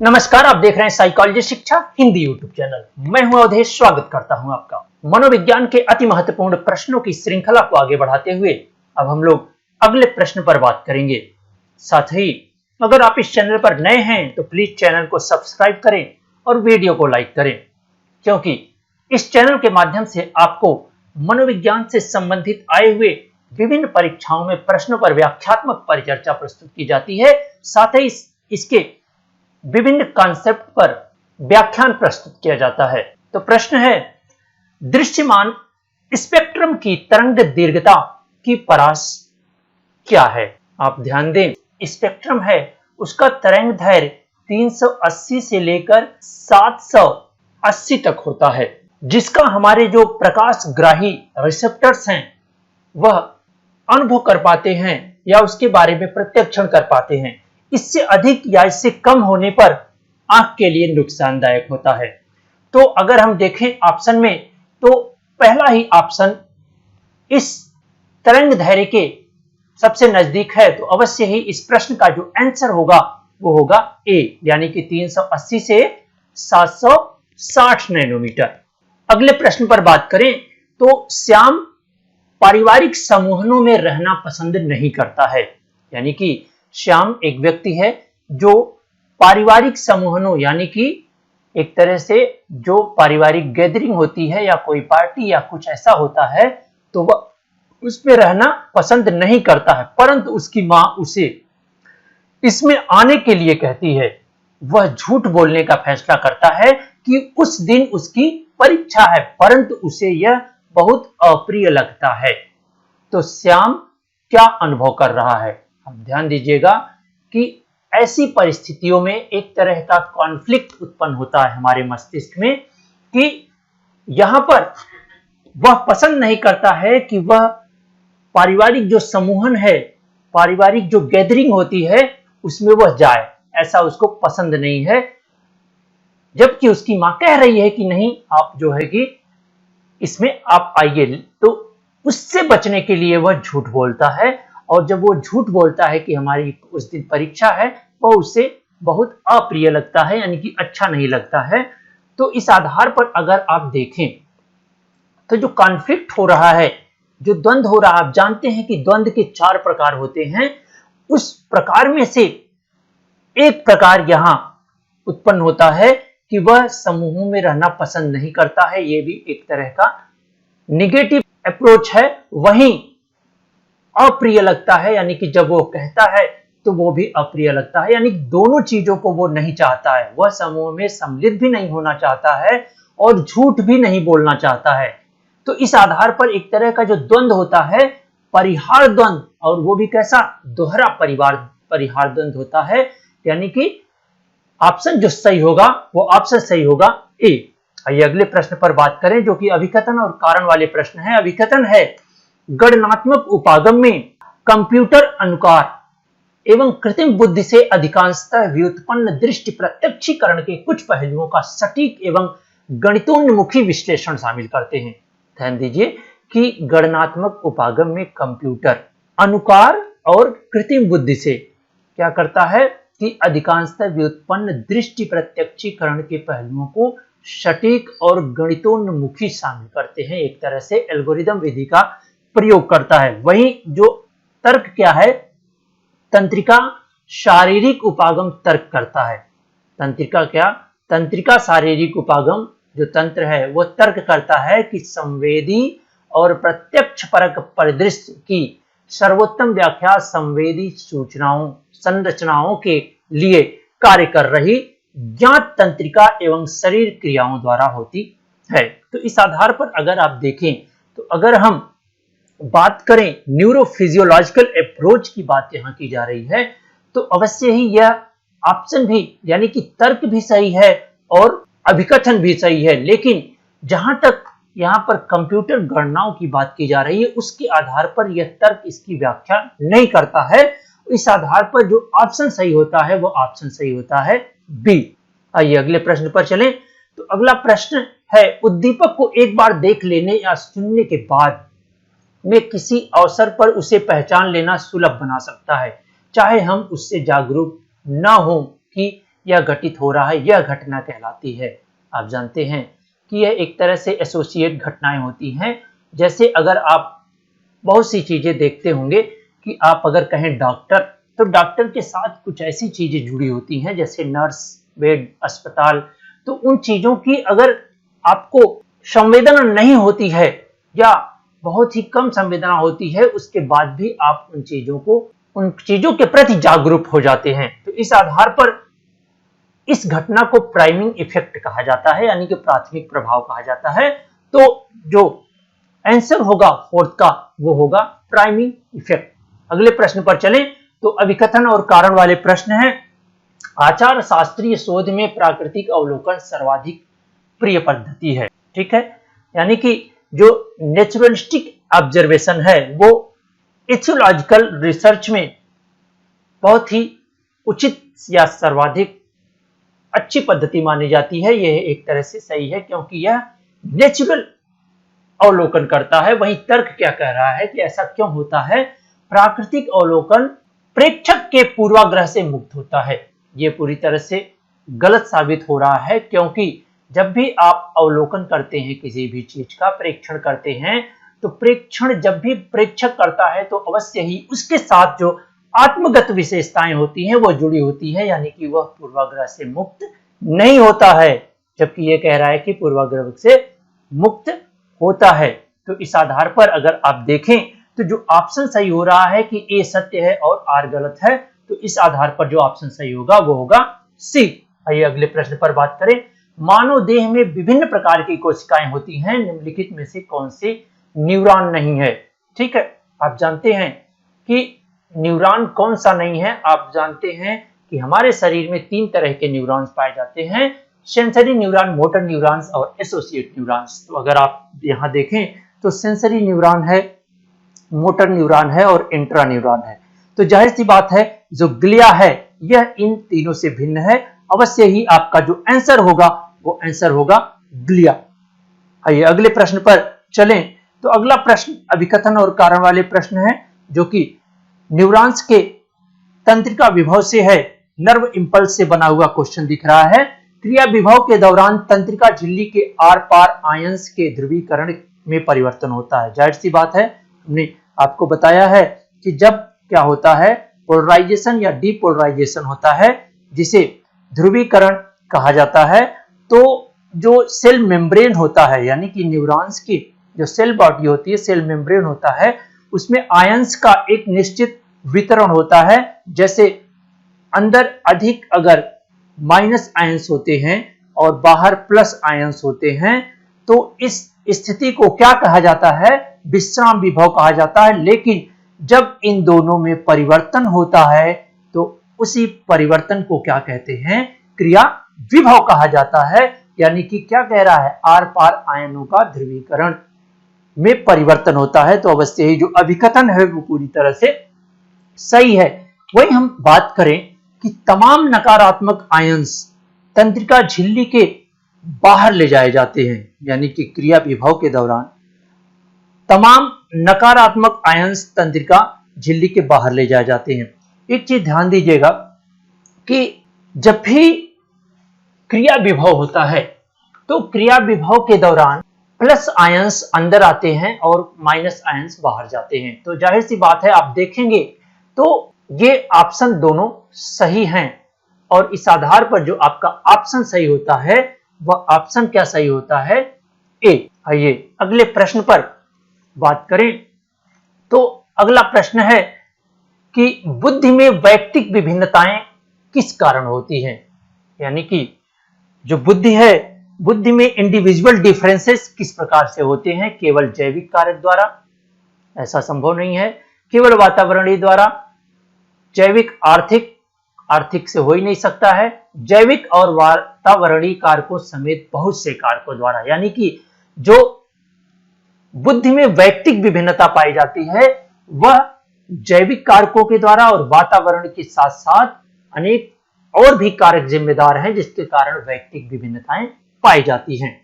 नमस्कार, आप देख रहे हैं साइकोलॉजी शिक्षा हिंदी यूट्यूब चैनल। मैं हूं अवधेश, स्वागत करता हूं आपका। मनोविज्ञान के अति महत्वपूर्ण प्रश्नों की श्रृंखला को आगे बढ़ाते हुए अब हम लोग अगले प्रश्न पर बात करेंगे। साथ ही अगर आप इस चैनल पर नए हैं तो प्लीज चैनल को सब्सक्राइब करें और वीडियो को लाइक करें, क्योंकि इस चैनल के माध्यम से आपको मनोविज्ञान से संबंधित आए हुए विभिन्न परीक्षाओं में प्रश्नों पर व्याख्यात्मक परिचर्चा प्रस्तुत की जाती है। साथ ही इसके विभिन्न कॉन्सेप्ट पर व्याख्यान प्रस्तुत किया जाता है। तो प्रश्न है, दृश्यमान स्पेक्ट्रम की तरंग दीर्घता की परास क्या है? आप ध्यान दें, स्पेक्ट्रम है उसका तरंग दैर्घ्य 380 से लेकर 780 तक होता है, जिसका हमारे जो प्रकाश ग्राही रिसेप्टर्स हैं वह अनुभव कर पाते हैं या उसके बारे में प्रत्यक्षण कर पाते हैं। इससे अधिक या इससे कम होने पर आंख के लिए नुकसानदायक होता है। तो अगर हम देखें ऑप्शन में, तो पहला ही ऑप्शन इस तरंग दैर्घ्य के सबसे नजदीक है, तो अवश्य ही इस प्रश्न का जो आंसर होगा वो होगा ए, यानी कि 380 से 760 नैनोमीटर। अगले प्रश्न पर बात करें तो श्याम पारिवारिक समूहों में रहना पसंद नहीं करता है। यानी कि श्याम एक व्यक्ति है जो पारिवारिक समूहों, यानी कि एक तरह से जो पारिवारिक गैदरिंग होती है या कोई पार्टी या कुछ ऐसा होता है, तो वह उसमें रहना पसंद नहीं करता है, परंतु उसकी मां उसे इसमें आने के लिए कहती है। वह झूठ बोलने का फैसला करता है कि उस दिन उसकी परीक्षा है, परंतु उसे यह बहुत अप्रिय लगता है। तो श्याम क्या अनुभव कर रहा है? आप ध्यान दीजिएगा कि ऐसी परिस्थितियों में एक तरह का कॉन्फ्लिक्ट उत्पन्न होता है हमारे मस्तिष्क में कि यहां पर वह पसंद नहीं करता है कि वह पारिवारिक जो समूहन है, पारिवारिक जो गैदरिंग होती है उसमें वह जाए, ऐसा उसको पसंद नहीं है, जबकि उसकी मां कह रही है कि नहीं, आप जो है कि इसमें आप आइए। तो उससे बचने के लिए वह झूठ बोलता है, और जब वो झूठ बोलता है कि हमारी उस दिन परीक्षा है, वह उसे बहुत अप्रिय लगता है, यानी कि अच्छा नहीं लगता है। तो इस आधार पर अगर आप देखें तो जो कॉन्फ्लिक्ट हो रहा है, जो द्वंद्व हो रहा है, आप जानते हैं कि द्वंद्व के 4 प्रकार होते हैं। उस प्रकार में से एक प्रकार यहां उत्पन्न होता है कि वह समूहों में रहना पसंद नहीं करता है। यह भी एक तरह का निगेटिव अप्रोच है। वहीं अप्रिय लगता है, यानी कि जब वो कहता है तो वो भी अप्रिय लगता है, यानी दोनों चीजों को वो नहीं चाहता है। वह समूह में सम्मिलित भी नहीं होना चाहता है और झूठ भी नहीं बोलना चाहता है। तो इस आधार पर एक तरह का जो द्वंद्व होता है, परिहार द्वंद्व, और वो भी कैसा? दोहरा परिहार द्वंद्व होता है। यानी कि ऑप्शन जो सही होगा वो ऑप्शन सही होगा ए। आइए अगले प्रश्न पर बात करें, जो कि अभिकथन और कारण वाले प्रश्न है। अभिकथन है, गणनात्मक उपागम में कंप्यूटर अनुकार एवं कृत्रिम बुद्धि से अधिकांशतः व्युत्पन्न दृष्टि प्रत्यक्षीकरण के कुछ पहलुओं का सटीक एवं गणितोन्मुखी विश्लेषण शामिल करते हैं। ध्यान दीजिए कि गणनात्मक उपागम में कंप्यूटर अनुकार और कृत्रिम बुद्धि से क्या करता है कि अधिकांशतः व्युत्पन्न दृष्टि प्रत्यक्षीकरण के पहलुओं को सटीक और गणितोन्मुखी शामिल करते हैं। एक तरह से एल्गोरिदम विधि का प्रयोग करता है। वहीं जो तर्क क्या है? तंत्रिका शारीरिक उपागम तर्क करता है। तंत्रिका क्या? तंत्रिका शारीरिक उपागम जो तंत्र है वो तर्क करता है कि संवेदी और प्रत्यक्ष परक परिदृश्य की सर्वोत्तम व्याख्या संवेदी सूचनाओं संरचनाओं के लिए कार्य कर रही ज्ञात तंत्रिका एवं शरीर क्रियाओं द्वारा होती है। तो इस आधार पर अगर आप देखें, तो अगर हम बात करें न्यूरोफिजियोलॉजिकल अप्रोच की बात यहां की जा रही है, तो अवश्य ही यह ऑप्शन भी, यानी कि तर्क भी सही है और अभिकथन भी सही है। लेकिन जहां तक यहां पर कंप्यूटर गणनाओं की बात की जा रही है, उसके आधार पर यह तर्क इसकी व्याख्या नहीं करता है। इस आधार पर जो ऑप्शन सही होता है वो ऑप्शन सही होता है बी। आइए अगले प्रश्न पर चलें। तो अगला प्रश्न है, उद्दीपक को एक बार देख लेने या सुनने के बाद में किसी अवसर पर उसे पहचान लेना सुलभ बना सकता है, चाहे हम उससे जागरूक न हो कि यह घटित हो रहा है, यह घटना कहलाती है। आप जानते हैं कि यह एक तरह से एसोसिएट घटनाएं होती हैं। जैसे अगर आप बहुत सी चीजें देखते होंगे कि आप अगर कहें डॉक्टर, तो डॉक्टर के साथ कुछ ऐसी चीजें जुड़ी होती हैं जैसे नर्स, बेड, अस्पताल। तो उन चीजों की अगर आपको संवेदना नहीं होती है या बहुत ही कम संवेदना होती है, उसके बाद भी आप उन चीजों के प्रति जागरूक हो जाते हैं। तो इस आधार पर इस घटना को प्राइमिंग इफेक्ट कहा जाता है, यानी कि प्राथमिक प्रभाव कहा जाता है। तो जो आंसर होगा फोर्थ का वो होगा प्राइमिंग इफेक्ट। अगले प्रश्न पर चलें तो अभिकथन और कारण वाले प्रश्न हैं। आचार शास्त्रीय शोध में प्राकृतिक अवलोकन सर्वाधिक प्रिय पद्धति है। ठीक है, यानी कि जो नेचुरलिस्टिक ऑब्जर्वेशन है वो इथियोलॉजिकल रिसर्च में बहुत ही उचित या सर्वाधिक अच्छी पद्धति मानी जाती है। यह एक तरह से सही है क्योंकि यह नेचुरल अवलोकन करता है। वहीं तर्क क्या कह रहा है कि ऐसा क्यों होता है? प्राकृतिक अवलोकन प्रेक्षक के पूर्वाग्रह से मुक्त होता है। यह पूरी तरह से गलत साबित हो रहा है क्योंकि जब भी आप अवलोकन करते हैं, किसी भी चीज का प्रेक्षण करते हैं, तो प्रेक्षण जब भी प्रेक्षक करता है तो अवश्य ही उसके साथ जो आत्मगत विशेषताएं होती हैं वो जुड़ी होती है, यानी कि वह पूर्वाग्रह से मुक्त नहीं होता है। जबकि यह कह रहा है कि पूर्वाग्रह से मुक्त होता है। तो इस आधार पर अगर आप देखें तो जो ऑप्शन सही हो रहा है कि ए सत्य है और आर गलत है, तो इस आधार पर जो ऑप्शन सही होगा वो होगा सी। आइए अगले प्रश्न पर बात करें। मानव देह में विभिन्न प्रकार की कोशिकाएं होती हैं, निम्नलिखित में से कौन से न्यूरॉन नहीं है? ठीक है, आप जानते हैं कि न्यूरॉन कौन सा नहीं है। आप जानते हैं कि हमारे शरीर में 3 तरह के न्यूरॉन्स पाए जाते हैं, सेंसरी न्यूरॉन, मोटर न्यूरॉन्स और एसोसिएट न्यूरॉन्स। तो अगर आप यहां देखें तो सेंसरी न्यूरॉन है, मोटर न्यूरॉन है और इंट्रा न्यूरॉन है। तो जाहिर सी बात है जो ग्लिया है यह इन तीनों से भिन्न है। अवश्य ही आपका जो आंसर होगा वो आंसर होगा ग्लिया। आइए अगले प्रश्न पर चलें। तो अगला प्रश्न अभिकथन और कारण वाले प्रश्न है, जो कि न्यूरॉन्स के तंत्रिका विभव से है। नर्व इंपल्स से बना हुआ क्वेश्चन दिख रहा है। क्रिया विभव के दौरान तंत्रिका झिल्ली के आर पार आयंस के ध्रुवीकरण में परिवर्तन होता है। जाहिर सी बात है, हमने आपको बताया है कि जब क्या होता है, पोलराइजेशन या डीपोलराइजेशन होता है, जिसे ध्रुवीकरण कहा जाता है। तो जो सेल मेम्ब्रेन होता है, यानी कि न्यूरॉन्स की जो सेल बॉडी होती है, सेल मेम्ब्रेन होता है, उसमें आयंस का एक निश्चित वितरण होता है। जैसे अंदर अधिक अगर माइनस आयंस होते हैं और बाहर प्लस आयंस होते हैं, तो इस स्थिति को क्या कहा जाता है? विश्राम विभव कहा जाता है। लेकिन जब इन दोनों में परिवर्तन होता है तो उसी परिवर्तन को क्या कहते हैं? क्रिया विभव कहा जाता है। यानी कि क्या कह रहा है? आर पार आयनों का ध्रुवीकरण में परिवर्तन होता है। तो अवश्य ही जो अभिकथन है वो पूरी तरह से सही है। वही हम बात करें कि तमाम नकारात्मक आयंस तंत्रिका झिल्ली के बाहर ले जाए जाते हैं, यानी कि क्रिया विभव के दौरान तमाम नकारात्मक आयंस तंत्रिका झिल्ली के बाहर ले जाए जाते हैं। एक चीज ध्यान दीजिएगा कि जब भी क्रिया विभव होता है तो क्रिया विभव के दौरान प्लस आयंस अंदर आते हैं और माइनस आयंस बाहर जाते हैं। तो जाहिर सी बात है, आप देखेंगे तो ये ऑप्शन दोनों सही हैं और इस आधार पर जो आपका ऑप्शन सही होता है वह ऑप्शन क्या सही होता है? ए। आइए अगले प्रश्न पर बात करें। तो अगला प्रश्न है कि बुद्धि में वैयक्तिक विभिन्नताएं किस कारण होती हैं? यानी कि जो बुद्धि है, बुद्धि में इंडिविजुअल डिफरेंसेस किस प्रकार से होते हैं? केवल जैविक कारक द्वारा? ऐसा संभव नहीं है। केवल वातावरणीय द्वारा? जैविक आर्थिक से हो ही नहीं सकता है। जैविक और वातावरणीय कारकों समेत बहुत से कारकों द्वारा। यानी कि जो बुद्धि में वैयक्तिक विभिन्नता पाई जाती है वह जैविक कारकों के द्वारा और वातावरण के साथ साथ अनेक और भी कारक जिम्मेदार हैं जिसके कारण वैयक्तिक विभिन्नताएं पाई जाती हैं।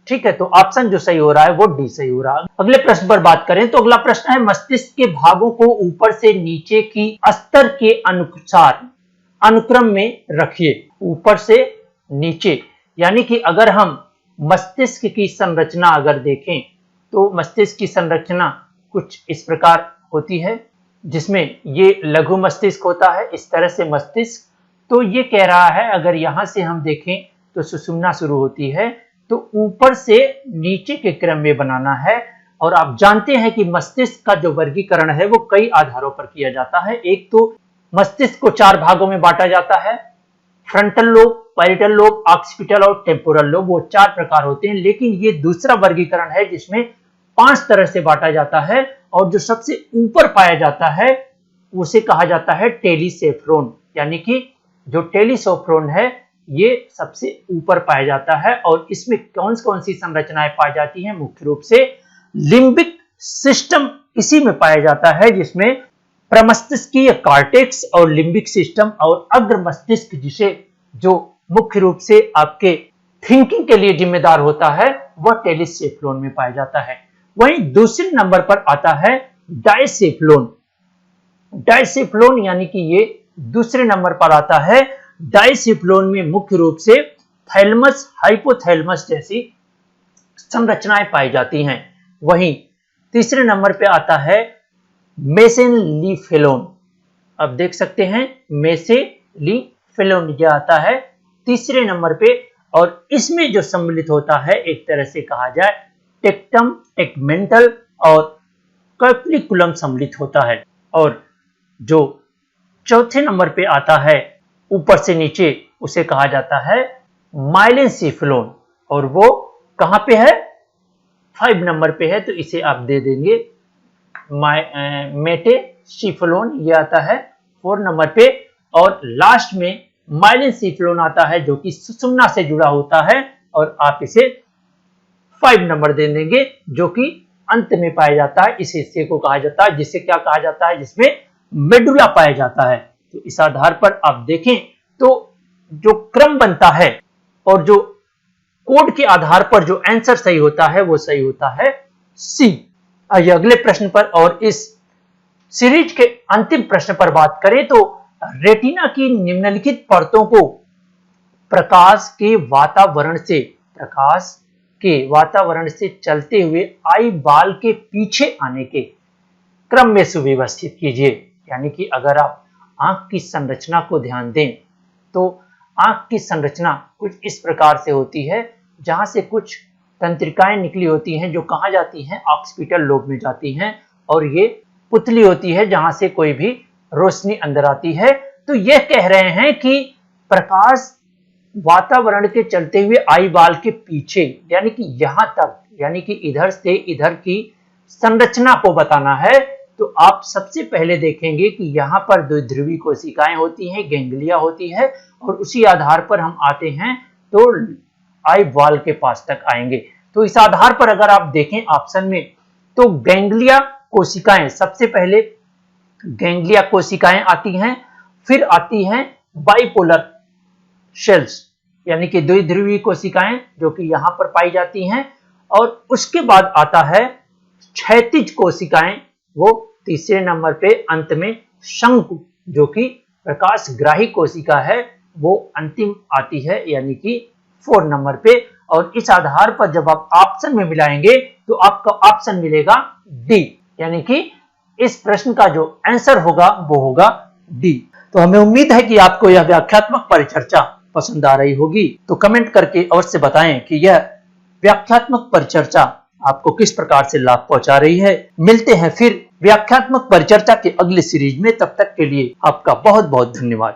ठीक है, तो ऑप्शन जो सही हो रहा है वो डी सही हो रहा है। अगले प्रश्न पर बात करें तो अगला प्रश्न है, मस्तिष्क के भागों को ऊपर से नीचे की स्तर के अनुसार अनुक्रम में रखिए, ऊपर से नीचे। यानी कि अगर हम मस्तिष्क की संरचना अगर देखें तो मस्तिष्क की संरचना कुछ इस प्रकार होती है, जिसमें ये लघु मस्तिष्क होता है, इस तरह से मस्तिष्क। तो ये कह रहा है अगर यहां से हम देखें तो सुषुम्ना शुरू होती है, तो ऊपर से नीचे के क्रम में बनाना है। और आप जानते हैं कि मस्तिष्क का जो वर्गीकरण है वो कई आधारों पर किया जाता है। एक तो मस्तिष्क को 4 भागों में बांटा जाता है, frontal lobe, parietal lobe, occipital और टेम्पोरल लोब, वो 4 प्रकार होते हैं। लेकिन ये दूसरा वर्गीकरण है जिसमें 5 तरह से बांटा जाता है, और जो सबसे ऊपर पाया जाता है उसे कहा जाता है टेलिसेफ्रोन। यानी कि जो टेलिसेफ्रोन है ये सबसे ऊपर पाया जाता है। और इसमें कौन कौन सी संरचनाएं पाई जाती हैं? मुख्य रूप से लिम्बिक सिस्टम इसी में पाया जाता है, जिसमें प्रमस्तिष्कीय कॉर्टेक्स और लिम्बिक सिस्टम और अग्र मस्तिष्क, जिसे जो मुख्य रूप से आपके थिंकिंग के लिए जिम्मेदार होता है, वह टेलिसेफ्लोन में पाया जाता है। वहीं दूसरे नंबर पर आता है डायसेफ्लोन। डायसेफ्लोन यानी कि ये दूसरे नंबर पर आता है। डायसेफ्लोन में मुख्य रूप से थैलेमस, हाइपोथैलेमस जैसी संरचनाएं पाई जाती हैं। वहीं तीसरे नंबर पे आता है मेसेनलीफेलोन। अब देख सकते हैं मेसेनलीफेलोन ये आता है तीसरे नंबर पे, और इसमें जो सम्मिलित होता है एक तरह से कहा जाए टेक्टम, टेगमेंटल और कैप्रिकुलम सम्मिलित होता है। और जो चौथे नंबर पे आता है ऊपर से नीचे, उसे कहा जाता है माइलेंसीफेलोन, और वो कहां पे है? 5 नंबर पे है, तो इसे आप दे देंगे मेटेसीफेलोन, ये आता है 4 नंबर पे। और लास्ट में माइलेंसीफेलोन आता है जो कि सुषुम्ना से जुड़ा होता है, और आप इसे 5 नंबर दे देंगे, जो कि अंत में पाया जाता है। इस हिस्से को कहा जाता है, जिसे क्या कहा जाता है? जिसमें मेडुला पाया जाता है। तो इस आधार पर आप देखें तो जो क्रम बनता है और जो कोड के आधार पर जो आंसर सही होता है वो सही होता है सी। आइए अगले प्रश्न पर, और इस सीरीज के अंतिम प्रश्न पर बात करें तो रेटिना की निम्नलिखित परतों को प्रकाश के वातावरण से चलते हुए आई बाल के पीछे आने के क्रम में सुव्यवस्थित कीजिए। यानी कि अगर आप आंख की संरचना को ध्यान दें तो आंख की संरचना कुछ इस प्रकार से होती है, जहां से कुछ तंत्रिकाएं निकली होती हैं जो कहां जाती हैं? ऑक्सीपिटल लोब में जाती हैं, और ये पुतली होती है जहां से कोई भी रोशनी अंदर आती है। तो ये कह रहे हैं कि प्रकाश वातावरण के चलते हुए आई बाल के पीछे, यानी कि यहां तक, यानी कि इधर से इधर की संरचना को बताना है। तो आप सबसे पहले देखेंगे कि यहां पर द्विध्रुवी कोशिकाएं होती हैं, गैंग्लिया होती है, और उसी आधार पर हम आते हैं तो आई बॉल के पास तक आएंगे। तो इस आधार पर अगर आप देखें ऑप्शन में, तो गैंग्लिया कोशिकाएं, सबसे पहले गैंग्लिया कोशिकाएं आती हैं, फिर आती हैं बाइपोलर सेल्स, यानी कि द्विध्रुवी कोशिकाएं जो कि यहां पर पाई जाती हैं, और उसके बाद आता है क्षैतिज कोशिकाएं, वो तीसरे नंबर पे अंत में शंकु, जो कि प्रकाशग्राही कोशिका है, वो अंतिम आती है, यानी कि 4 नंबर पे। और इस आधार पर जब आप ऑप्शन में मिलाएंगे तो आपका ऑप्शन मिलेगा डी, यानी कि इस प्रश्न का जो आंसर होगा वो होगा डी। तो हमें उम्मीद है कि आपको यह व्याख्यात्मक परिचर्चा पसंद आ रही होगी। तो कमेंट करके अवश्य बताएं कि यह व्याख्यात्मक परिचर्चा आपको किस प्रकार से लाभ पहुंचा रही है। मिलते हैं फिर व्याख्यात्मक परिचर्चा के अगले सीरीज में, तब तक के लिए आपका बहुत बहुत धन्यवाद।